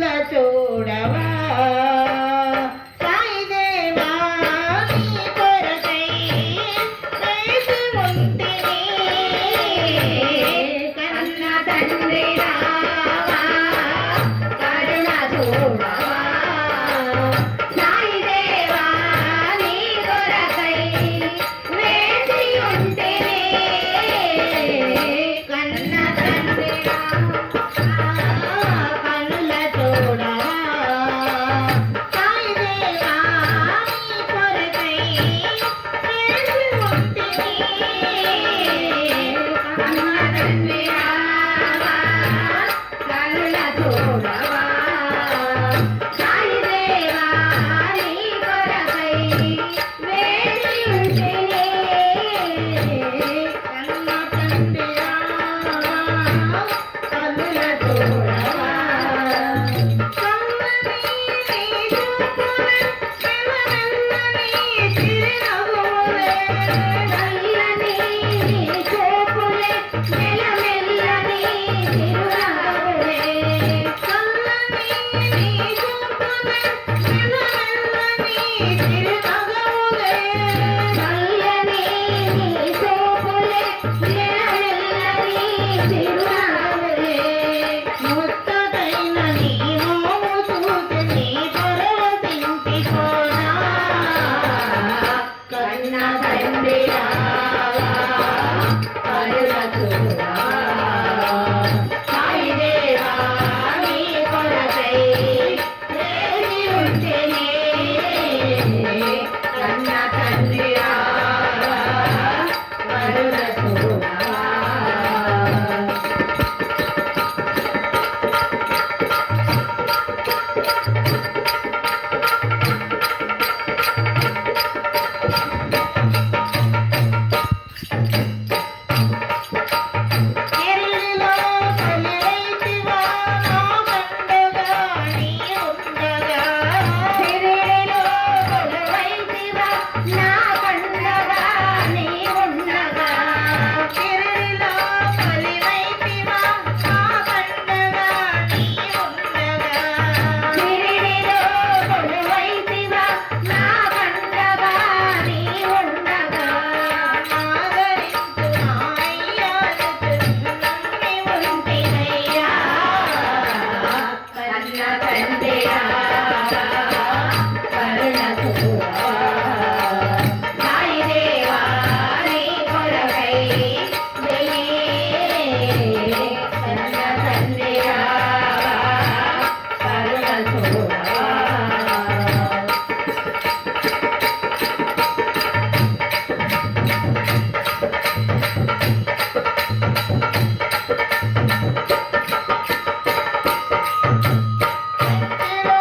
కనుల చూడవా సాయిదేవా నీ కొరకై వేచి ఉంటిని కన్న తండ్రి రావా కరుణ చూడవా సాయిదేవా నీ కొరకై వేచి ఉంటిని కన్న తండ్రి కనుల చూడవా సాయిదేవా నీ కొరకై వేచి ఉంటిని కన్న తండ్రి రావా కనుల చూడవా సాయిదేవా నీ కొరకై వేచి ఉంటిని కన్న తండ్రి రావా కనుల చూడవా కమ్మని నీ చూపులే మెల్లమెల్లని చిరునవ్వులే నల్లని నీ చూపులే మెల్లమెల్లని చిరునవ్వులే కమ్మని నీ చూపులే మెల్లమెల్లని చిరునవ్వులే నల్లని నీ చూపులే మెల్లమెల్లని చిరునవ్వులే ముత్తదైన నీ మోము చూసి నీ పరవశించిపోనా కన్న తండ్రి రావా కరుణ చూడవా సాయిదేవా నీ కొరకై వేచి ఉంటిని కన్న తండ్రి రావా కరుణ చూడవా ఎరిలో కొలివైతివా నా పండుగ నీ ఉండగా ఎరిలో కొలివైతివా నా పండుగ నీ ఉండగా ఎరిలో కొలివైతివా నా పండుగ నీ ఉండగా ఎరిలో కొలివైతివా నా పండుగ నీ ఉండగా ఆదరించు నాయ్యా నమ్మి ఉంటినయ్యా కన్న తండ్రి రావా కరుణ చూడవా సాయిదేవా నీ కొరకై కన్న తండ్రి రావా కరుణ చూడవా కంటిలో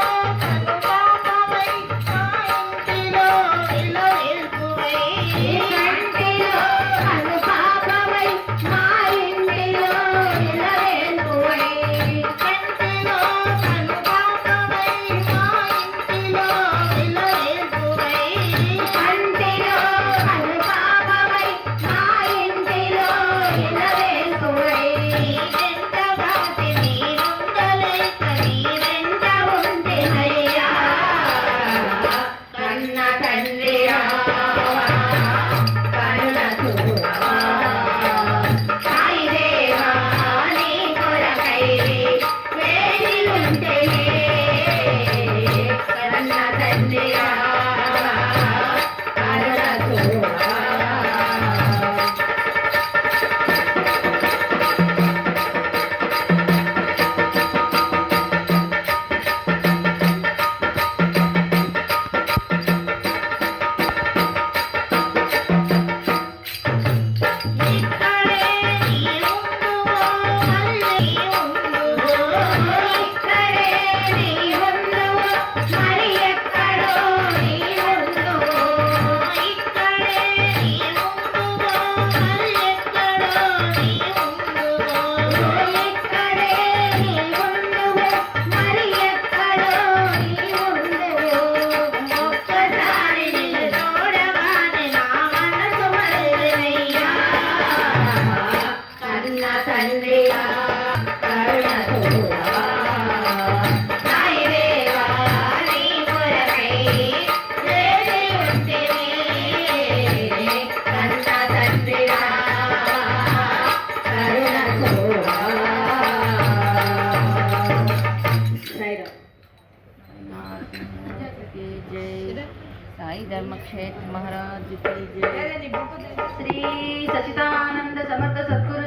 साई धर्म क्षेत्र महाराज की जय। श्री सच्चिदानंद समर्थ सद्गुरु